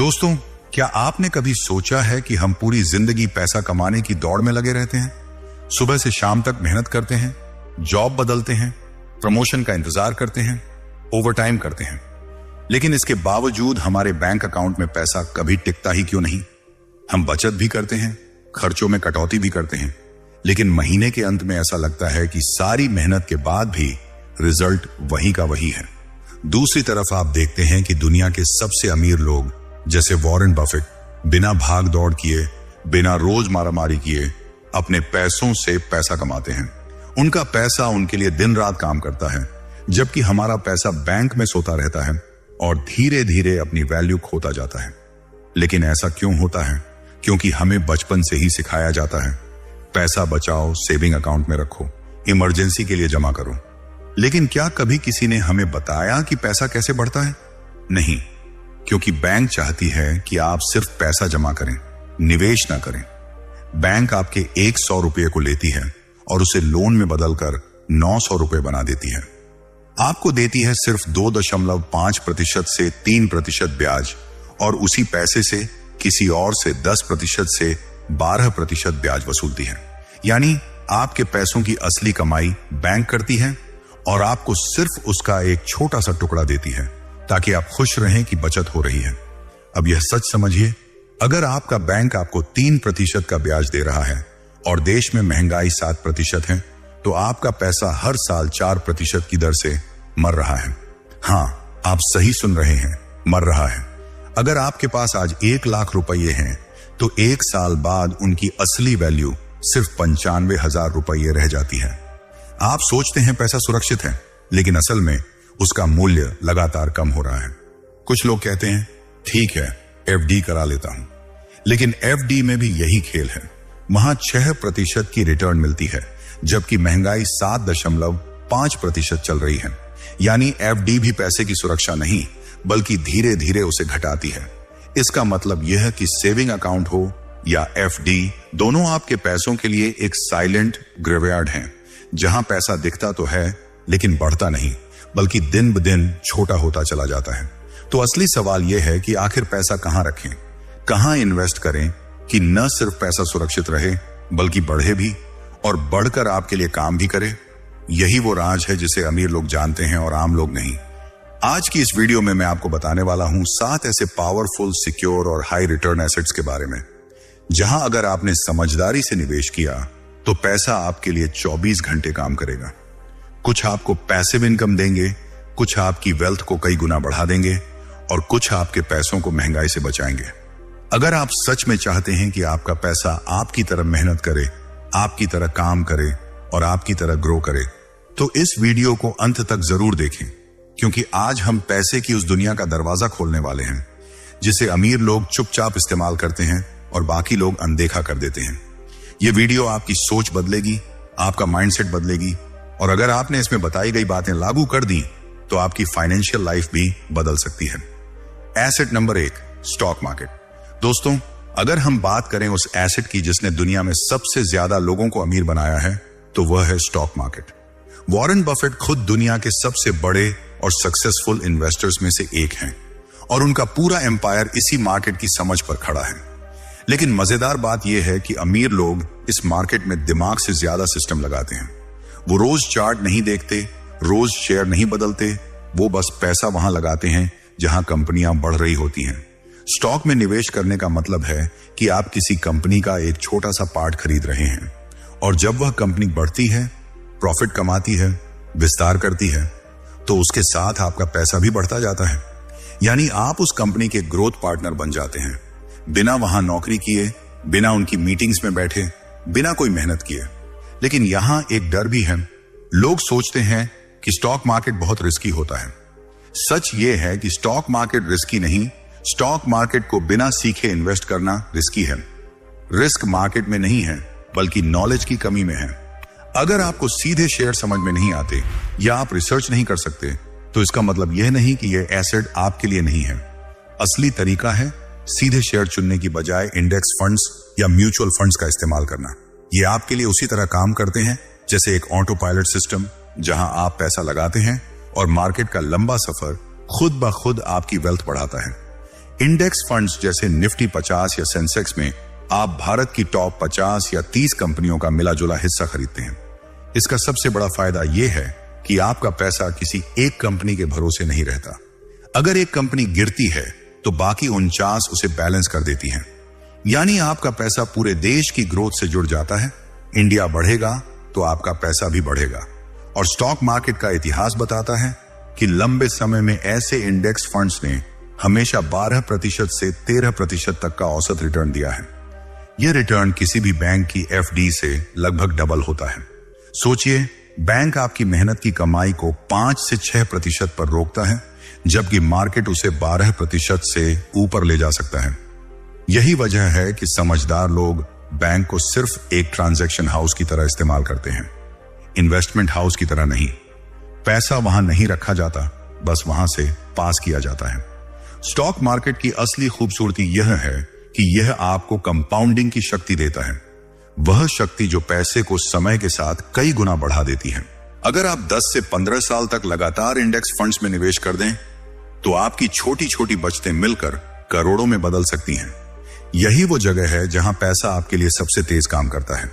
दोस्तों, क्या आपने कभी सोचा है कि हम पूरी जिंदगी पैसा कमाने की दौड़ में लगे रहते हैं? सुबह से शाम तक मेहनत करते हैं, जॉब बदलते हैं, प्रमोशन का इंतजार करते हैं, ओवरटाइम करते हैं, लेकिन इसके बावजूद हमारे बैंक अकाउंट में पैसा कभी टिकता ही क्यों नहीं? हम बचत भी करते हैं, खर्चों में कटौती भी करते हैं, लेकिन महीने के अंत में ऐसा लगता है कि सारी मेहनत के बाद भी रिजल्ट वही का वही है। दूसरी तरफ आप देखते हैं कि दुनिया के सबसे अमीर लोग जैसे वॉरेन बफेट बिना भाग दौड़ किए, बिना रोज मारामारी किए अपने पैसों से पैसा कमाते हैं। उनका पैसा उनके लिए दिन रात काम करता है, जबकि हमारा पैसा बैंक में सोता रहता है और धीरे धीरे अपनी वैल्यू खोता जाता है। लेकिन ऐसा क्यों होता है? क्योंकि हमें बचपन से ही सिखाया जाता है, पैसा बचाओ, सेविंग अकाउंट में रखो, इमरजेंसी के लिए जमा करो। लेकिन क्या कभी किसी ने हमें बताया कि पैसा कैसे बढ़ता है? नहीं, क्योंकि बैंक चाहती है कि आप सिर्फ पैसा जमा करें, निवेश ना करें। बैंक आपके 100 रुपये को लेती है और उसे लोन में बदलकर 900 रुपये बना देती है। आपको देती है सिर्फ 2.5% से 3% ब्याज, और उसी पैसे से किसी और से 10% से 12% ब्याज वसूलती है। यानी आपके पैसों की असली कमाई बैंक करती है और आपको सिर्फ उसका एक छोटा सा टुकड़ा देती है ताकि आप खुश रहें कि बचत हो रही है। अब यह सच समझिए, अगर आपका बैंक आपको 3% का ब्याज दे रहा है और देश में महंगाई 7% है, तो आपका पैसा हर साल 4% की दर से मर रहा है। हाँ, आप सही सुन रहे हैं, मर रहा है। अगर आपके पास आज 1 लाख रुपये हैं तो 1 साल बाद उनकी असली वैल्यू सिर्फ 95,000 रुपये रह जाती है। आप सोचते हैं पैसा सुरक्षित है, लेकिन असल में उसका मूल्य लगातार कम हो रहा है। कुछ लोग कहते हैं ठीक है, एफडी करा लेता हूं, लेकिन एफडी में भी यही खेल है। वहां 6% की रिटर्न मिलती है, जबकि महंगाई 7.5% चल रही है। यानी एफडी भी पैसे की सुरक्षा नहीं, बल्कि धीरे धीरे उसे घटाती है। इसका मतलब यह है कि सेविंग अकाउंट हो या एफडी, दोनों आपके पैसों के लिए एक साइलेंट ग्रेवयार्ड हैं, जहां पैसा दिखता तो है लेकिन बढ़ता नहीं, बल्कि दिन ब दिन छोटा होता चला जाता है। तो असली सवाल यह है कि आखिर पैसा कहां रखें, कहां इन्वेस्ट करें कि न सिर्फ पैसा सुरक्षित रहे बल्कि बढ़े भी, और बढ़कर आपके लिए काम भी करे। यही वो राज है जिसे अमीर लोग जानते हैं और आम लोग नहीं। आज की इस वीडियो में मैं आपको बताने वाला हूं 7 ऐसे पावरफुल, सिक्योर और हाई रिटर्न एसेट्स के बारे में, जहां अगर आपने समझदारी से निवेश किया तो पैसा आपके लिए 24 घंटे काम करेगा। कुछ आपको पैसिव इनकम देंगे, कुछ आपकी वेल्थ को कई गुना बढ़ा देंगे, और कुछ आपके पैसों को महंगाई से बचाएंगे। अगर आप सच में चाहते हैं कि आपका पैसा आपकी तरह मेहनत करे, आपकी तरह काम करे और आपकी तरह ग्रो करे, तो इस वीडियो को अंत तक जरूर देखें, क्योंकि आज हम पैसे की उस दुनिया का दरवाजा खोलने वाले हैं जिसे अमीर लोग चुपचाप इस्तेमाल करते हैं और बाकी लोग अनदेखा कर देते हैं। यह वीडियो आपकी सोच बदलेगी, आपका माइंडसेट बदलेगी, और अगर आपने इसमें बताई गई बातें लागू कर दी तो आपकी फाइनेंशियल लाइफ भी बदल सकती है। Asset number 1, stock market. दोस्तों, अगर हम बात करें उस एसेट की जिसने दुनिया में सबसे ज्यादा लोगों को अमीर बनाया है, तो वह है स्टॉक मार्केट। वॉरेन बफेट खुद दुनिया के सबसे बड़े और सक्सेसफुल इन्वेस्टर्स में से एक हैं, और उनका पूरा एम्पायर इसी मार्केट की समझ पर खड़ा है। लेकिन मजेदार बात यह है कि अमीर लोग इस मार्केट में दिमाग से ज्यादा सिस्टम लगाते हैं। वो रोज चार्ट नहीं देखते, रोज शेयर नहीं बदलते, वो बस पैसा वहां लगाते हैं जहां कंपनियां बढ़ रही होती हैं। स्टॉक में निवेश करने का मतलब है कि आप किसी कंपनी का एक छोटा सा पार्ट खरीद रहे हैं, और जब वह कंपनी बढ़ती है, प्रॉफिट कमाती है, विस्तार करती है, तो उसके साथ आपका पैसा भी बढ़ता जाता है। यानी आप उस कंपनी के ग्रोथ पार्टनर बन जाते हैं, बिना वहां नौकरी किए, बिना उनकी मीटिंग्स में बैठे, बिना कोई मेहनत किए। लेकिन यहां एक डर भी है। लोग सोचते हैं कि स्टॉक मार्केट बहुत रिस्की होता है। सच ये है कि स्टॉक मार्केट रिस्की नहीं, स्टॉक मार्केट को बिना सीखे इन्वेस्ट करना रिस्की है। रिस्क मार्केट में नहीं है, बल्कि नॉलेज की कमी में है। अगर आपको सीधे शेयर समझ में नहीं आते या आप रिसर्च नहीं कर सकते, तो इसका मतलब यह नहीं कि यह एसेट आपके लिए नहीं है। असली तरीका है सीधे शेयर चुनने की बजाय इंडेक्स फंड्स या म्यूचुअल फंड्स का इस्तेमाल करना। ये आपके लिए उसी तरह काम करते हैं जैसे एक ऑटो पायलट सिस्टम, जहां आप पैसा लगाते हैं और मार्केट का लंबा सफर खुद ब खुद आपकी वेल्थ बढ़ाता है। इंडेक्स फंड्स जैसे निफ्टी 50 या सेंसेक्स में आप भारत की टॉप 50 या 30 कंपनियों का मिला जुला हिस्सा खरीदते हैं। इसका सबसे बड़ा फायदा यह है कि आपका पैसा किसी एक कंपनी के भरोसे नहीं रहता। अगर एक कंपनी गिरती है तो बाकी 49 उसे बैलेंस कर देती हैं। यानी आपका पैसा पूरे देश की ग्रोथ से जुड़ जाता है। इंडिया बढ़ेगा तो आपका पैसा भी बढ़ेगा। और स्टॉक मार्केट का इतिहास बताता है कि लंबे समय में ऐसे इंडेक्स फंड्स ने हमेशा 12% से 13% तक का औसत रिटर्न दिया है। यह रिटर्न किसी भी बैंक की एफडी से लगभग डबल होता है। सोचिए, बैंक आपकी मेहनत की कमाई को 5 से 6% पर रोकता है, जबकि मार्केट उसे 12% से ऊपर ले जा सकता है। यही वजह है कि समझदार लोग बैंक को सिर्फ एक ट्रांजैक्शन हाउस की तरह इस्तेमाल करते हैं, इन्वेस्टमेंट हाउस की तरह नहीं। पैसा वहां नहीं रखा जाता, बस वहां से पास किया जाता है। स्टॉक मार्केट की असली खूबसूरती यह है कि यह आपको कंपाउंडिंग की शक्ति देता है, वह शक्ति जो पैसे को समय के साथ कई गुना बढ़ा देती है। अगर आप 10 से 15 साल तक लगातार इंडेक्स फंड्स में निवेश कर दें तो आपकी छोटी छोटी बचतें मिलकर करोड़ों में बदल सकती हैं। यही वो जगह है जहां पैसा आपके लिए सबसे तेज काम करता है,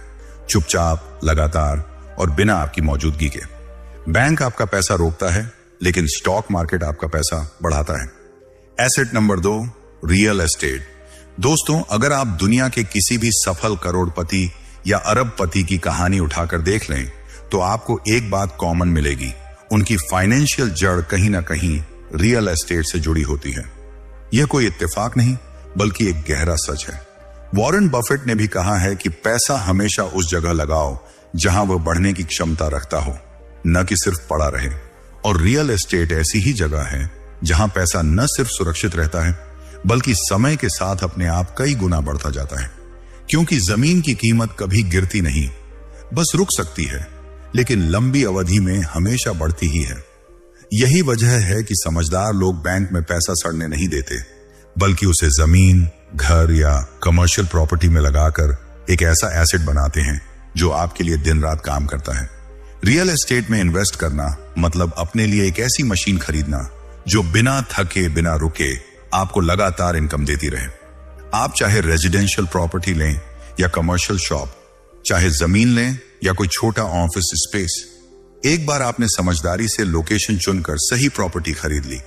चुपचाप, लगातार और बिना आपकी मौजूदगी के। बैंक आपका पैसा रोकता है, लेकिन स्टॉक मार्केट आपका पैसा बढ़ाता है। Asset number 2, real estate. दोस्तों, अगर आप दुनिया के किसी भी सफल करोड़पति या अरबपति की कहानी उठाकर देख लें तो आपको एक बात कॉमन मिलेगी, उनकी फाइनेंशियल जड़ कहीं ना कहीं रियल एस्टेट से जुड़ी होती है। यह कोई इत्तेफाक नहीं बल्कि एक गहरा सच है। वॉरेन बफेट ने भी कहा है कि पैसा हमेशा उस जगह लगाओ जहां वह बढ़ने की क्षमता रखता हो, न कि सिर्फ पड़ा रहे। और रियल एस्टेट ऐसी ही जगह है जहां पैसा न सिर्फ सुरक्षित रहता है बल्कि समय के साथ अपने आप कई गुना बढ़ता जाता है। क्योंकि जमीन की कीमत कभी गिरती नहीं, बस रुक सकती है, लेकिन लंबी अवधि में हमेशा बढ़ती ही है। यही वजह है कि समझदार लोग बैंक में पैसा सड़ने नहीं देते, बल्कि उसे जमीन, घर या कमर्शियल प्रॉपर्टी में लगाकर एक ऐसा एसेट बनाते हैं जो आपके लिए दिन रात काम करता है। रियल एस्टेट में इन्वेस्ट करना मतलब अपने लिए एक ऐसी मशीन खरीदना जो बिना थके, बिना रुके आपको लगातार इनकम देती रहे। आप चाहे रेजिडेंशियल प्रॉपर्टी लें या कमर्शियल शॉप, चाहे जमीन लें या कोई छोटा ऑफिस स्पेस, एक बार आपने समझदारी से लोकेशन चुनकर सही प्रॉपर्टी खरीद ली,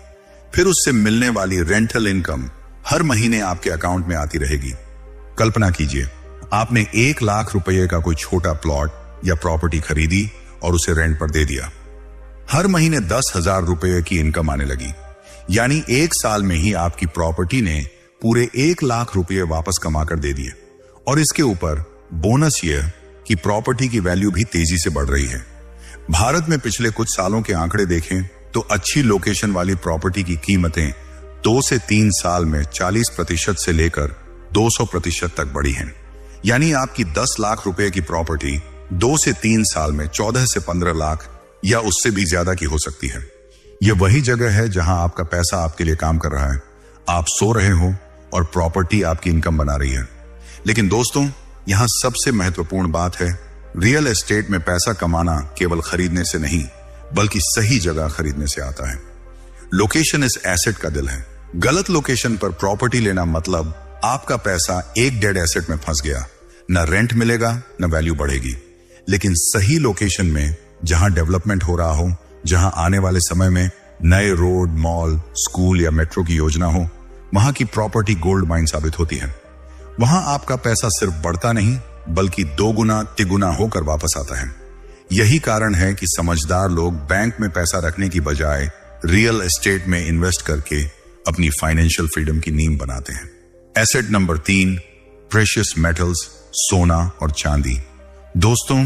फिर उससे मिलने वाली रेंटल इनकम हर महीने आपके अकाउंट में आती रहेगी। कल्पना कीजिए, आपने 1 लाख रुपए का कोई छोटा प्लॉट या प्रॉपर्टी खरीदी और उसे रेंट पर दे दिया। हर महीने 10,000 रुपए की इनकम आने लगी। यानी 1 साल में ही आपकी प्रॉपर्टी ने पूरे 1 लाख रुपए वापस कमाकर दे दिए। और इसके ऊपर बोनस यह कि प्रॉपर्टी की वैल्यू भी तेजी से बढ़ रही है। भारत में पिछले कुछ सालों के आंकड़े देखें तो अच्छी लोकेशन वाली प्रॉपर्टी की कीमतें 2 से 3 साल में 40% से लेकर 200% तक बढ़ी हैं। यानी आपकी 10 लाख रुपए की प्रॉपर्टी 2 से 3 साल में 14 से 15 लाख या उससे भी ज्यादा की हो सकती है। यह वही जगह है जहां आपका पैसा आपके लिए काम कर रहा है। आप सो रहे हो और प्रॉपर्टी आपकी इनकम बना रही है। लेकिन दोस्तों, यहां सबसे महत्वपूर्ण बात है, रियल एस्टेट में पैसा कमाना केवल खरीदने से नहीं बल्कि सही जगह खरीदने से आता है। लोकेशन इस एसेट का दिल है। गलत लोकेशन पर प्रॉपर्टी लेना मतलब आपका पैसा एक डेड एसेट में फंस गया, न रेंट मिलेगा न वैल्यू बढ़ेगी। लेकिन सही लोकेशन में जहां डेवलपमेंट हो रहा हो, जहां आने वाले समय में नए रोड, मॉल, स्कूल या मेट्रो की योजना हो, वहां की प्रॉपर्टी गोल्ड माइन साबित होती है। वहां आपका पैसा सिर्फ बढ़ता नहीं बल्कि 2 गुना, 3 गुना होकर वापस आता है। यही कारण है कि समझदार लोग बैंक में पैसा रखने की बजाय रियल एस्टेट में इन्वेस्ट करके अपनी फाइनेंशियल फ्रीडम की नींव बनाते हैं। एसेट नंबर 3, प्रेशियस मेटल्स, सोना और चांदी। दोस्तों,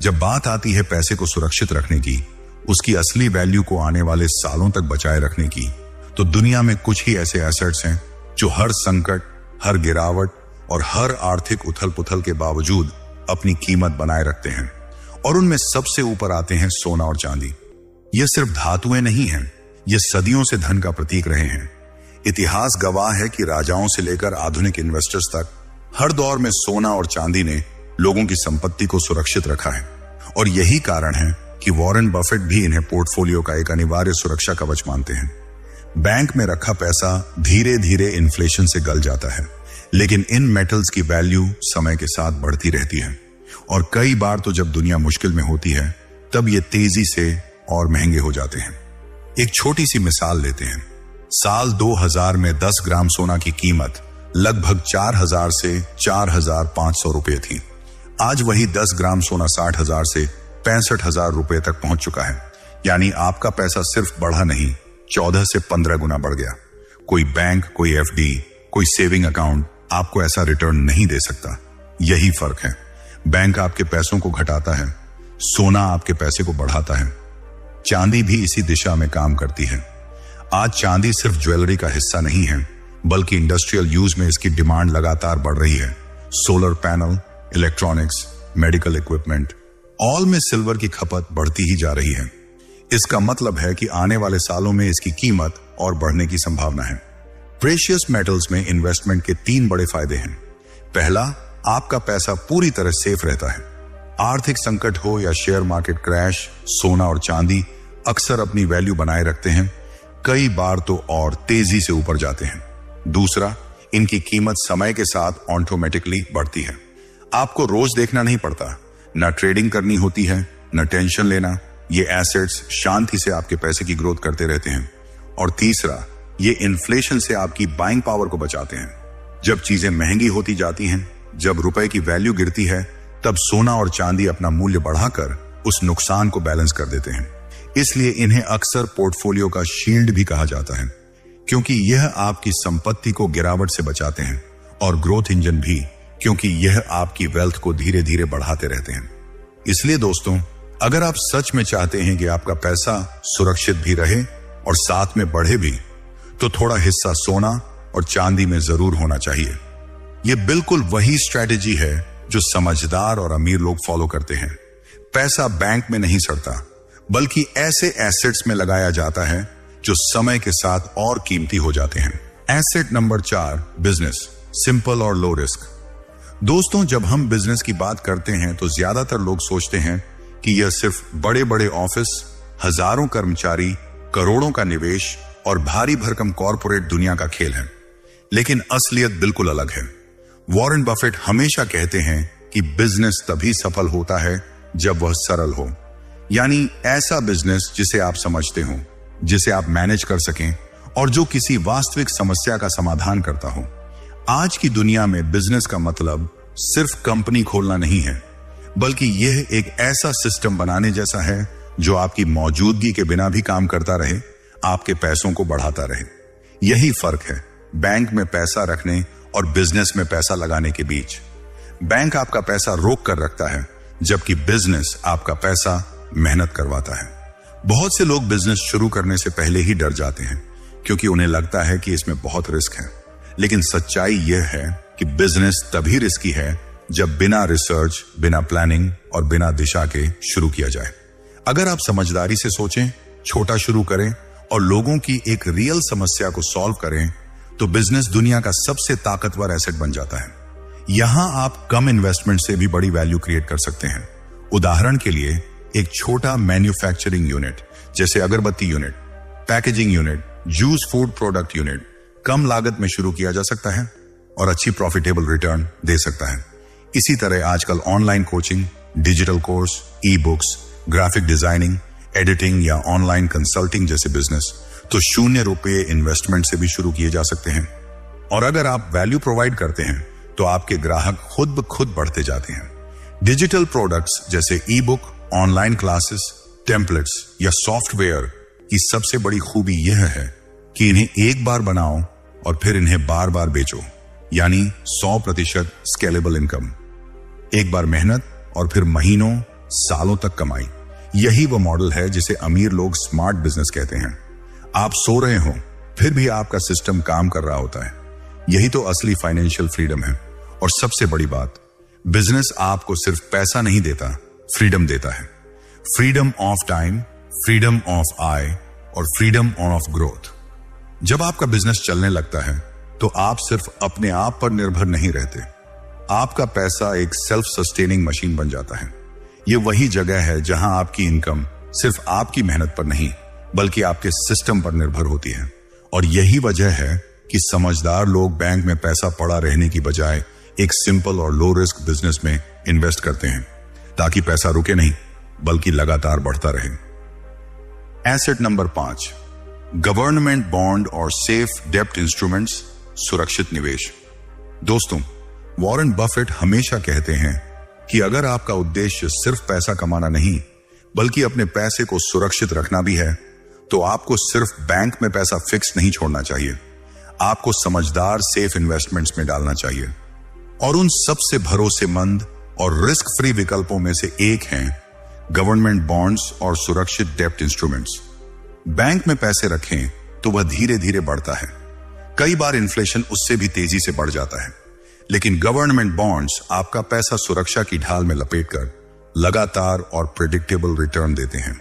जब बात आती है पैसे को सुरक्षित रखने की, उसकी असली वैल्यू को आने वाले सालों तक बचाए रखने की, तो दुनिया में कुछ ही ऐसे एसेट्स हैं जो हर संकट, हर गिरावट और हर आर्थिक उथल पुथल के बावजूद अपनी कीमत बनाए रखते हैं। और उनमें सबसे ऊपर आते हैं सोना और चांदी। ये सिर्फ धातुएं नहीं हैं, ये सदियों से धन का प्रतीक रहे हैं। इतिहास गवाह है कि राजाओं से लेकर आधुनिक इन्वेस्टर्स तक हर दौर में सोना और चांदी ने लोगों की संपत्ति को सुरक्षित रखा है। और यही कारण है कि वॉरेन बफेट भी इन्हें पोर्टफोलियो का एक अनिवार्य सुरक्षा कवच मानते हैं। बैंक में रखा पैसा धीरे धीरे इन्फ्लेशन से गल जाता है, लेकिन इन मेटल्स की वैल्यू समय के साथ बढ़ती रहती है और कई बार तो जब दुनिया मुश्किल में होती है तब ये तेजी से और महंगे हो जाते हैं। एक छोटी सी मिसाल लेते हैं। साल 2000 में 10 ग्राम सोना की कीमत लगभग 4000 से 4500 रुपए थी। आज वही 10 ग्राम सोना 60,000 से 65,000 रुपए तक पहुंच चुका है। यानी आपका पैसा सिर्फ बढ़ा नहीं, 14 से 15 गुना बढ़ गया। कोई बैंक, कोई एफडी, कोई सेविंग अकाउंट आपको ऐसा रिटर्न नहीं दे सकता। यही फर्क है। बैंक आपके पैसों को घटाता है, सोना आपके पैसे को बढ़ाता है। चांदी भी इसी दिशा में काम करती है। आज चांदी सिर्फ ज्वेलरी का हिस्सा नहीं है, बल्कि इंडस्ट्रियल यूज में इसकी डिमांड लगातार बढ़ रही है। Solar panel, electronics, medical equipment, all में सिल्वर की खपत बढ़ती ही जा रही है। इसका मतलब है कि आने वाले सालों में इसकी कीमत और बढ़ने की संभावना है। प्रेशियस मेटल्स में इन्वेस्टमेंट के 3 बड़े फायदे हैं। पहला, आपका पैसा पूरी तरह सेफ रहता है। आर्थिक संकट हो या शेयर मार्केट क्रैश, सोना और चांदी अक्सर अपनी वैल्यू बनाए रखते हैं, कई बार तो और तेजी से ऊपर जाते हैं। दूसरा, इनकी कीमत समय के साथ ऑटोमेटिकली बढ़ती है। आपको रोज देखना नहीं पड़ता, न ट्रेडिंग करनी होती है, न टेंशन लेना। ये एसेट्स शांति से आपके पैसे की ग्रोथ करते रहते हैं। और तीसरा, ये इन्फ्लेशन से आपकी बाइंग पावर को बचाते हैं। जब चीजें महंगी होती जाती हैं, जब रुपए की वैल्यू गिरती है, तब सोना और चांदी अपना मूल्य बढ़ाकर उस नुकसान को बैलेंस कर देते हैं। इसलिए इन्हें अक्सर पोर्टफोलियो का शील्ड भी कहा जाता है, क्योंकि यह आपकी संपत्ति को गिरावट से बचाते हैं, और ग्रोथ इंजन भी, क्योंकि यह आपकी वेल्थ को धीरे धीरे बढ़ाते रहते हैं। इसलिए दोस्तों, अगर आप सच में चाहते हैं कि आपका पैसा सुरक्षित भी रहे और साथ में बढ़े भी, तो थोड़ा हिस्सा सोना और चांदी में जरूर होना चाहिए। यह बिल्कुल वही स्ट्रेटेजी है जो समझदार और अमीर लोग फॉलो करते हैं। पैसा बैंक में नहीं सड़ता, बल्कि ऐसे एसेट्स में लगाया जाता है जो समय के साथ और कीमती हो जाते हैं। एसेट नंबर 4, बिजनेस, सिंपल और लो रिस्क। दोस्तों, जब हम बिजनेस की बात करते हैं तो ज्यादातर लोग सोचते हैं कि यह सिर्फ बड़े बड़े ऑफिस, हजारों कर्मचारी, करोड़ों का निवेश और भारी भरकम कॉरपोरेट दुनिया का खेल है। लेकिन असलियत बिल्कुल अलग है। वॉरेन बफेट हमेशा कहते हैं कि बिजनेस तभी सफल होता है जब वह सरल हो। यानी ऐसा बिजनेस जिसे आप समझते हो, जिसे आप मैनेज कर सकें और जो किसी वास्तविक समस्या का समाधान करता हो। आज की दुनिया में बिजनेस का मतलब सिर्फ कंपनी खोलना नहीं है, बल्कि यह एक ऐसा सिस्टम बनाने जैसा है जो आपकी मौजूदगी के बिना भी काम करता रहे, आपके पैसों को बढ़ाता रहे। यही फर्क है बैंक में पैसा रखने और बिजनेस में पैसा लगाने के बीच। बैंक आपका पैसा रोक कर रखता है, जबकि बिजनेस आपका पैसा मेहनत करवाता है। बहुत से लोग बिजनेस शुरू करने से पहले ही डर जाते हैं, क्योंकि उन्हें लगता है कि इसमें बहुत रिस्क है। लेकिन सच्चाई यह है कि बिजनेस तभी रिस्की है जब बिना रिसर्च, बिना प्लानिंग और बिना दिशा के शुरू किया जाए। अगर आप समझदारी से सोचें, छोटा शुरू करें और लोगों की एक रियल समस्या को सॉल्व करें, तो बिजनेस दुनिया का सबसे ताकतवर एसेट बन जाता है। यहां आप कम इन्वेस्टमेंट से भी बड़ी वैल्यू क्रिएट कर सकते हैं। उदाहरण के लिए, एक छोटा मैन्युफैक्चरिंग यूनिट जैसे अगरबत्ती unit, packaging unit, juice food product unit कम लागत में शुरू किया जा सकता है और अच्छी प्रॉफिटेबल रिटर्न दे सकता है। इसी तरह आजकल online coaching, digital course, e books, graphic designing, editing या ऑनलाइन कंसल्टिंग जैसे बिजनेस तो ₹0 इन्वेस्टमेंट से भी शुरू किए जा सकते हैं। और अगर आप वैल्यू प्रोवाइड करते हैं तो आपके ग्राहक खुद ब खुद बढ़ते जाते हैं। डिजिटल प्रोडक्ट्स जैसे ई बुक, ऑनलाइन क्लासेस, टेम्पलेट्स या सॉफ्टवेयर की सबसे बड़ी खूबी यह है कि इन्हें एक बार बनाओ और फिर इन्हें बार बार बेचो, यानी 100% स्केलेबल इनकम। एक बार मेहनत और फिर महीनों, सालों तक कमाई। यही वो मॉडल है जिसे अमीर लोग स्मार्ट बिजनेस कहते हैं। आप सो रहे हो, फिर भी आपका सिस्टम काम कर रहा होता है। यही तो असली फाइनेंशियल फ्रीडम है। और सबसे बड़ी बात, बिजनेस आपको सिर्फ पैसा नहीं देता, फ्रीडम देता है। Freedom of time, freedom of आय और फ्रीडम ऑफ ग्रोथ। जब आपका बिजनेस चलने लगता है तो आप सिर्फ अपने आप पर निर्भर नहीं रहते। आपका पैसा एक सेल्फ सस्टेनिंग मशीन बन जाता है। यह वही जगह है जहां आपकी इनकम सिर्फ आपकी मेहनत पर नहीं, बल्कि आपके सिस्टम पर निर्भर होती है। और यही वजह है कि समझदार लोग बैंक में पैसा पड़ा रहने की बजाय एक सिंपल और लो रिस्क बिजनेस में इन्वेस्ट करते हैं, ताकि पैसा रुके नहीं बल्कि लगातार बढ़ता रहे। एसेट नंबर 5, गवर्नमेंट बॉन्ड और सेफ डेब्ट इंस्ट्रूमेंट्स, सुरक्षित निवेश। दोस्तों, वॉरेन बफेट हमेशा कहते हैं कि अगर आपका उद्देश्य सिर्फ पैसा कमाना नहीं बल्कि अपने पैसे को सुरक्षित रखना भी है, तो आपको सिर्फ बैंक में पैसा फिक्स नहीं छोड़ना चाहिए। आपको समझदार सेफ इन्वेस्टमेंट्स में डालना चाहिए। और उन सबसे भरोसेमंद और रिस्क फ्री विकल्पों में से एक हैं गवर्नमेंट बॉन्ड्स और सुरक्षित डेब्ट इंस्ट्रूमेंट्स। बैंक में पैसे रखें तो वह धीरे धीरे बढ़ता है, कई बार इन्फ्लेशन उससे भी तेजी से बढ़ जाता है, लेकिन गवर्नमेंट बॉन्ड्स आपका पैसा सुरक्षा की ढाल में लपेटकर लगातार और प्रेडिक्टेबल रिटर्न देते हैं।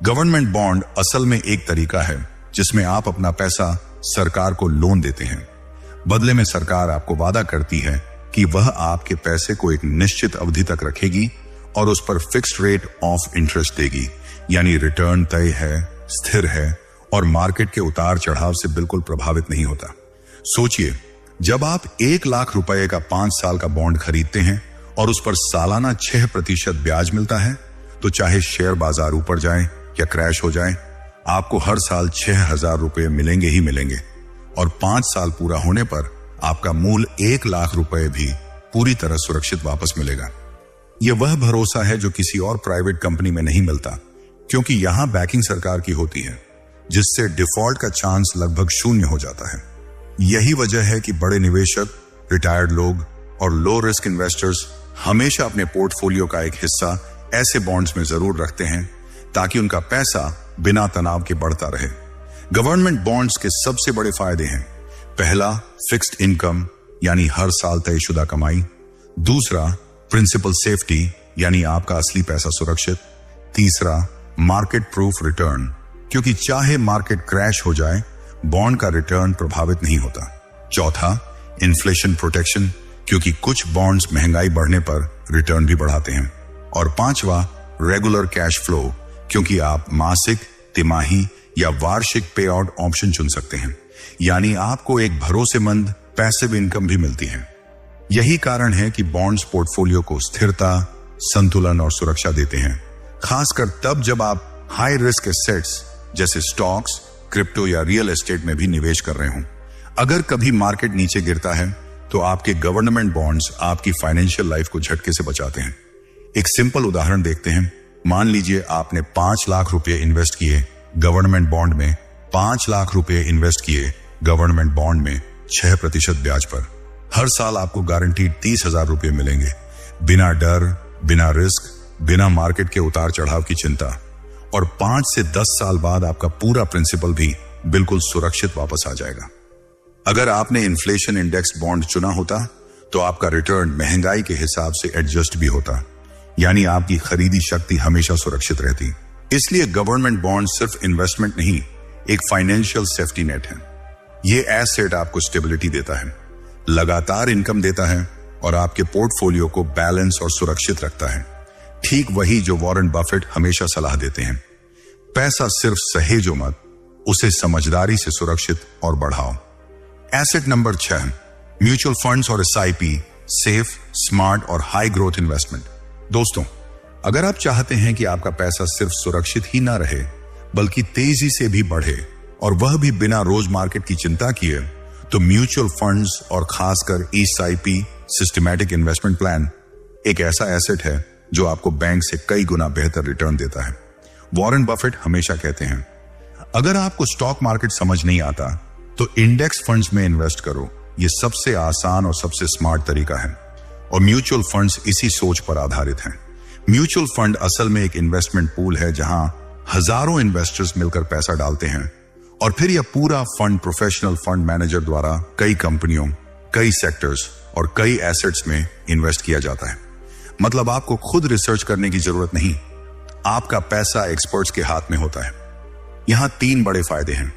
गवर्नमेंट बॉन्ड असल में एक तरीका है जिसमें आप अपना पैसा सरकार को लोन देते हैं। बदले में सरकार आपको वादा करती है कि वह आपके पैसे को एक निश्चित अवधि तक रखेगी और उस पर फिक्स्ड रेट ऑफ इंटरेस्ट देगी, यानी रिटर्न तय है, स्थिर है और मार्केट के उतार चढ़ाव से बिल्कुल प्रभावित नहीं होता। सोचिए, जब आप 1 लाख रुपए का 5 साल का बॉन्ड खरीदते हैं और उस पर सालाना 6% ब्याज मिलता है, तो चाहे शेयर बाजार ऊपर जाए या क्रैश हो जाए, आपको हर साल 6,000 रुपए मिलेंगे ही मिलेंगे। और 5 साल पूरा होने पर आपका मूल 1 लाख रुपए भी पूरी तरह सुरक्षित वापस मिलेगा। यह वह भरोसा है जो किसी और प्राइवेट कंपनी में नहीं मिलता, क्योंकि यहां बैकिंग सरकार की होती है, जिससे डिफॉल्ट का चांस लगभग 0 हो जाता है। यही वजह है कि बड़े निवेशक, रिटायर्ड लोग और लो रिस्क इन्वेस्टर्स हमेशा अपने पोर्टफोलियो का एक हिस्सा ऐसे बॉन्ड्स में जरूर रखते हैं, ताकि उनका पैसा बिना तनाव के बढ़ता रहे। गवर्नमेंट बॉन्ड्स के सबसे बड़े फायदे हैं: पहला, फिक्स्ड इनकम यानी हर साल तयशुदा कमाई। दूसरा, प्रिंसिपल सेफ्टी यानी आपका असली पैसा सुरक्षित। तीसरा, मार्केट प्रूफ रिटर्न, क्योंकि चाहे मार्केट क्रैश हो जाए, बॉन्ड का रिटर्न प्रभावित नहीं होता। चौथा, इन्फ्लेशन प्रोटेक्शन, क्योंकि कुछ बॉन्ड्स महंगाई बढ़ने पर रिटर्न भी बढ़ाते हैं। और पांचवा, रेगुलर कैश फ्लो, क्योंकि आप मासिक, तिमाही या वार्षिक पे आउट ऑप्शन चुन सकते हैं, यानी आपको एक भरोसेमंद पैसिव इनकम भी मिलती है। यही कारण है कि बॉन्ड्स पोर्टफोलियो को स्थिरता, संतुलन और सुरक्षा देते हैं, खासकर तब जब आप हाई रिस्क एसेट्स जैसे स्टॉक्स, क्रिप्टो या रियल एस्टेट में भी निवेश कर रहे हों। अगर कभी मार्केट नीचे गिरता है तो आपके गवर्नमेंट बॉन्ड्स आपकी फाइनेंशियल लाइफ को झटके से बचाते हैं। एक सिंपल उदाहरण देखते हैं। मान लीजिए आपने 5 लाख रुपए इन्वेस्ट किए गवर्नमेंट बॉन्ड में, 5 लाख रुपए इन्वेस्ट किए गवर्नमेंट बॉन्ड में 6% ब्याज पर। हर साल आपको गारंटीड 30,000 रुपए मिलेंगे, बिना डर, बिना रिस्क, बिना मार्केट के उतार चढ़ाव की चिंता। और 5 से 10 साल बाद आपका पूरा प्रिंसिपल भी बिल्कुल सुरक्षित वापस आ जाएगा। अगर आपने इन्फ्लेशन इंडेक्स बॉन्ड चुना होता तो आपका रिटर्न महंगाई के हिसाब से एडजस्ट भी होता, यानी आपकी खरीदी शक्ति हमेशा सुरक्षित रहती। इसलिए गवर्नमेंट बॉन्ड सिर्फ इन्वेस्टमेंट नहीं, एक फाइनेंशियल सेफ्टी नेट है। ये एसेट आपको स्टेबिलिटी देता है, लगातार इनकम देता है और आपके पोर्टफोलियो को बैलेंस और सुरक्षित रखता है। ठीक वही जो वॉरेन बफेट हमेशा सलाह देते हैं, पैसा सिर्फ सहेजो मत, उसे समझदारी से सुरक्षित और बढ़ाओ। एसेट नंबर 6, म्यूचुअल फंड्स और एसआईपी, सेफ, स्मार्ट और हाई ग्रोथ इन्वेस्टमेंट। दोस्तों, अगर आप चाहते हैं कि आपका पैसा सिर्फ सुरक्षित ही ना रहे बल्कि तेजी से भी बढ़े और वह भी बिना रोज मार्केट की चिंता किए, तो म्यूचुअल फंड्स और खासकर एसआईपी, सिस्टमैटिक इन्वेस्टमेंट प्लान, एक ऐसा एसेट है जो आपको बैंक से कई गुना बेहतर रिटर्न देता है। वॉरेन बफेट हमेशा कहते हैं, अगर आपको स्टॉक मार्केट समझ नहीं आता तो इंडेक्स फंड्स में इन्वेस्ट करो। यह सबसे आसान और सबसे स्मार्ट तरीका है और म्यूचुअल फंड्स इसी सोच पर आधारित हैं। म्यूचुअल फंड असल में एक इन्वेस्टमेंट पूल है जहां हजारों इन्वेस्टर्स मिलकर पैसा डालते हैं और फिर यह पूरा फंड प्रोफेशनल फंड मैनेजर द्वारा कई कंपनियों, कई सेक्टर्स और कई एसेट्स में इन्वेस्ट किया जाता है। मतलब आपको खुद रिसर्च करने की जरूरत नहीं, आपका पैसा एक्सपर्ट्स के हाथ में होता है। यहां 3 बड़े फायदे हैं।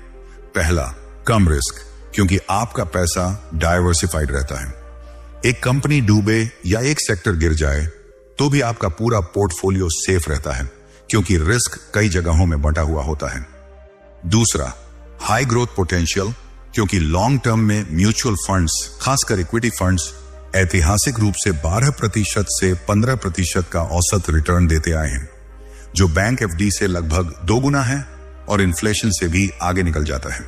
पहला, कम रिस्क, क्योंकि आपका पैसा डाइवर्सिफाइड रहता है। एक कंपनी डूबे या एक सेक्टर गिर जाए तो भी आपका पूरा पोर्टफोलियो सेफ रहता है, क्योंकि रिस्क कई जगहों में बंटा हुआ होता है। दूसरा, हाई ग्रोथ पोटेंशियल, क्योंकि लॉन्ग टर्म में म्यूचुअल फंड्स, खासकर इक्विटी फंड्स, ऐतिहासिक रूप से 12% से 15% का औसत रिटर्न देते आए हैं, जो बैंक एफडी से लगभग 2 गुना है और इन्फ्लेशन से भी आगे निकल जाता है।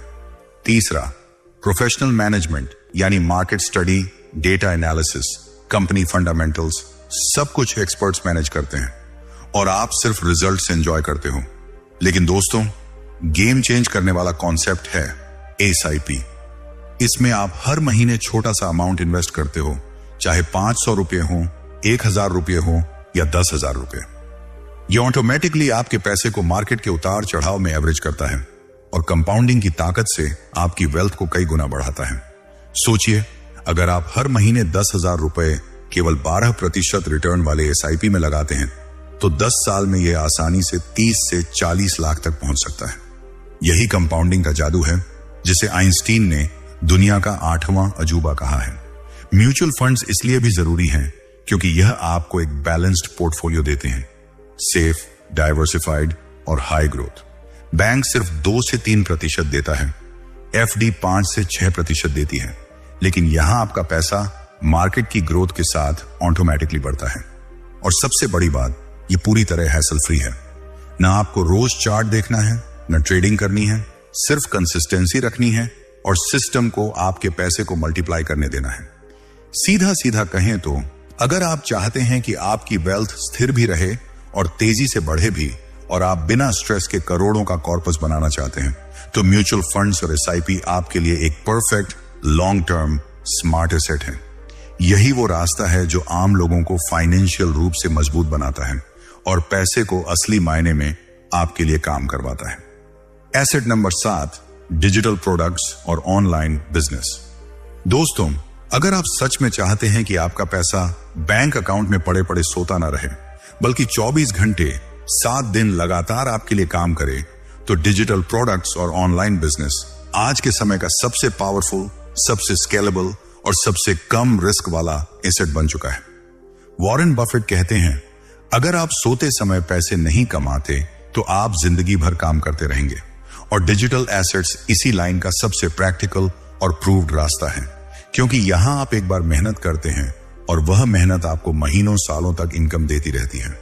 तीसरा, प्रोफेशनल मैनेजमेंट, यानी market study, data analysis, company fundamentals, सब कुछ एक्सपर्ट्स मैनेज करते हैं और आप सिर्फ रिजल्ट्स एंजॉय करते हो। लेकिन दोस्तों, गेम चेंज करने वाला कॉन्सेप्ट है एसआईपी। इसमें आप हर महीने छोटा सा अमाउंट इन्वेस्ट करते हो, चाहे 500 रुपए हो, 1000 रुपए हो या 10,000 रुपए। यह ऑटोमेटिकली आपके पैसे को मार्केट के उतार चढ़ाव में एवरेज करता है और कंपाउंडिंग की ताकत से आपकी वेल्थ को कई गुना बढ़ाता है। सोचिए, अगर आप हर महीने 10,000 रुपए केवल 12% रिटर्न वाले एसआईपी में लगाते हैं तो 10 साल में यह आसानी से 30 से 40 लाख तक पहुंच सकता है। यही कंपाउंडिंग का जादू है, जिसे आइंस्टीन ने दुनिया का 8वां अजूबा कहा है। म्यूचुअल फंड्स इसलिए भी जरूरी हैं क्योंकि यह आपको एक बैलेंस्ड पोर्टफोलियो देते हैं, सेफ, डाइवर्सिफाइड और हाई ग्रोथ। बैंक सिर्फ 2 से 3% देता है, एफडी 5 से 6% देती है, लेकिन यहां आपका पैसा मार्केट की ग्रोथ के साथ ऑटोमेटिकली बढ़ता है। और सबसे बड़ी बात, ये पूरी तरह हैसल फ्री है। ना आपको रोज चार्ट देखना है, ना ट्रेडिंग करनी है, सिर्फ कंसिस्टेंसी रखनी है और सिस्टम को आपके पैसे को मल्टीप्लाई करने देना है। सीधा सीधा कहें तो अगर आप चाहते हैं कि आपकी वेल्थ स्थिर भी रहे और तेजी से बढ़े भी, और आप बिना स्ट्रेस के करोड़ों का कॉर्पस बनाना चाहते हैं, तो म्यूचुअल फंड्स और एसआईपी आपके लिए एक perfect long term smart asset है। यही वो रास्ता है जो आम लोगों को फाइनेंशियल रूप से मजबूत बनाता है और पैसे को असली मायने में आपके लिए काम करवाता है। एसेट नंबर 7, डिजिटल प्रोडक्ट्स और ऑनलाइन बिजनेस। दोस्तों, अगर आप सच में चाहते हैं कि आपका पैसा बैंक अकाउंट में पड़े पड़े सोता ना रहे, बल्कि 24 घंटे 7 दिन लगातार आपके लिए काम करे, तो डिजिटल प्रोडक्ट्स और ऑनलाइन बिजनेस आज के समय का सबसे पावरफुल, सबसे स्केलेबल और सबसे कम रिस्क वाला एसेट बन चुका है। वॉरेन बफेट कहते हैं, अगर आप सोते समय पैसे नहीं कमाते तो आप जिंदगी भर काम करते रहेंगे, और डिजिटल एसेट्स इसी लाइन का सबसे प्रैक्टिकल और प्रूव्ड रास्ता है, क्योंकि यहां आप एक बार मेहनत करते हैं और वह मेहनत आपको महीनों सालों तक इनकम देती रहती है।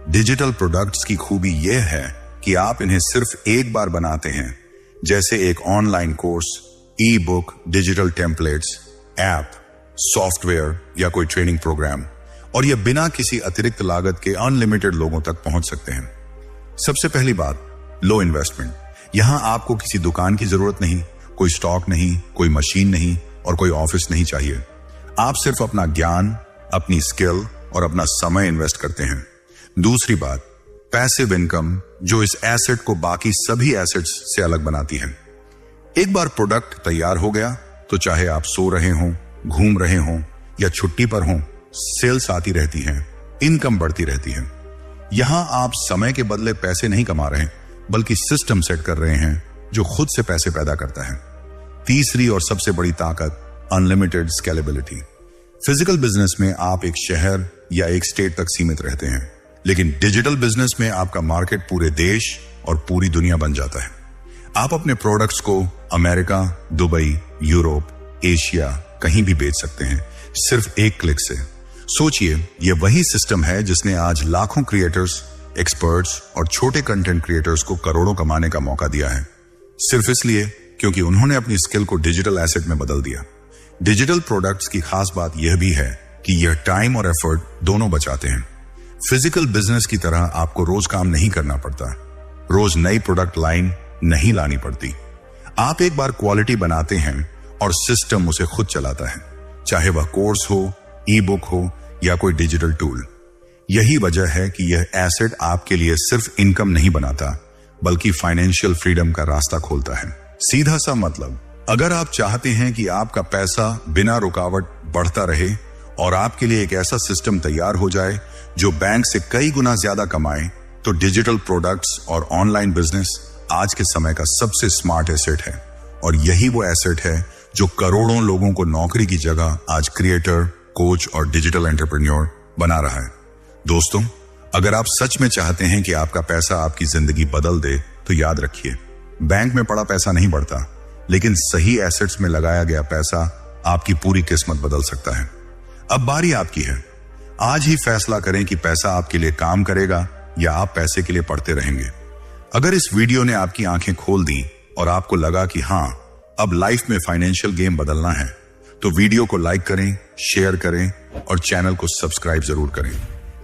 डिजिटल प्रोडक्ट्स की खूबी यह है कि आप इन्हें सिर्फ एक बार बनाते हैं, जैसे एक ऑनलाइन कोर्स, ई book, digital templates, app, software या कोई ट्रेनिंग प्रोग्राम, और यह बिना किसी अतिरिक्त लागत के अनलिमिटेड लोगों तक पहुंच सकते हैं। सबसे पहली बात, लो इन्वेस्टमेंट। यहां आपको किसी दुकान की जरूरत नहीं, कोई स्टॉक नहीं, कोई मशीन नहीं और कोई ऑफिस नहीं चाहिए। आप सिर्फ अपना ज्ञान, अपनी स्किल और अपना समय इन्वेस्ट करते हैं। दूसरी बात, पैसिव इनकम, जो इस एसेट को बाकी सभी एसेट्स से अलग बनाती है। एक बार प्रोडक्ट तैयार हो गया तो चाहे आप सो रहे हों, घूम रहे हों या छुट्टी पर हों, सेल्स आती रहती हैं, इनकम बढ़ती रहती है। यहां आप समय के बदले पैसे नहीं कमा रहे, बल्कि सिस्टम सेट कर रहे हैं जो खुद से पैसे पैदा करता है। तीसरी और सबसे बड़ी ताकत, अनलिमिटेड स्केलेबिलिटी। फिजिकल बिजनेस में आप एक शहर या एक स्टेट तक सीमित रहते हैं, लेकिन डिजिटल बिजनेस में आपका मार्केट पूरे देश और पूरी दुनिया बन जाता है। आप अपने प्रोडक्ट्स को अमेरिका, दुबई, यूरोप, एशिया कहीं भी बेच सकते हैं, सिर्फ एक क्लिक से। सोचिए, यह वही सिस्टम है जिसने आज लाखों क्रिएटर्स, एक्सपर्ट्स और छोटे कंटेंट क्रिएटर्स को करोड़ों कमाने का मौका दिया है, सिर्फ इसलिए क्योंकि उन्होंने अपनी स्किल को डिजिटल एसेट में बदल दिया। डिजिटल प्रोडक्ट्स की खास बात यह भी है कि यह टाइम और एफर्ट दोनों बचाते हैं। फिजिकल बिजनेस की तरह आपको रोज काम नहीं करना पड़ता, रोज नई प्रोडक्ट लाइन नहीं लानी पड़ती। आप एक बार क्वालिटी बनाते हैं और सिस्टम उसे खुद चलाता है, चाहे वह कोर्स हो, ई बुक हो या कोई डिजिटल टूल। यही वजह है कि यह एसेट आपके लिए सिर्फ इनकम नहीं बनाता, बल्कि फाइनेंशियल फ्रीडम का रास्ता खोलता है। सीधा सा मतलब, अगर आप चाहते हैं कि आपका पैसा बिना रुकावट बढ़ता रहे और आपके लिए एक ऐसा सिस्टम तैयार हो जाए जो बैंक से कई गुना ज्यादा कमाए, तो डिजिटल प्रोडक्ट्स और ऑनलाइन बिजनेस आज के समय का सबसे स्मार्ट एसेट है। और यही वो एसेट है जो करोड़ों लोगों को नौकरी की जगह आज क्रिएटर, कोच और डिजिटल एंटरप्रेन्योर बना रहा है। दोस्तों, अगर आप सच में चाहते हैं कि आपका पैसा आपकी जिंदगी बदल दे, तो याद रखिए, बैंक में पड़ा पैसा नहीं बढ़ता, लेकिन सही एसेट्स में लगाया गया पैसा आपकी पूरी किस्मत बदल सकता है। अब बारी आपकी है। आज ही फैसला करें कि पैसा आपके लिए काम करेगा या आप पैसे के लिए पढ़ते रहेंगे। अगर इस वीडियो ने आपकी आंखें खोल दी और आपको लगा कि हां, अब लाइफ में फाइनेंशियल गेम बदलना है, तो वीडियो को लाइक करें, शेयर करें और चैनल को सब्सक्राइब जरूर करें,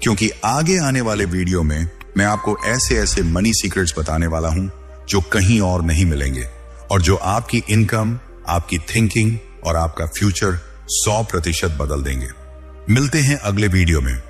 क्योंकि आगे आने वाले वीडियो में मैं आपको ऐसे ऐसे मनी सीक्रेट्स बताने वाला हूं जो कहीं और नहीं मिलेंगे और जो आपकी इनकम, आपकी थिंकिंग और आपका फ्यूचर 100% बदल देंगे। मिलते हैं अगले वीडियो में।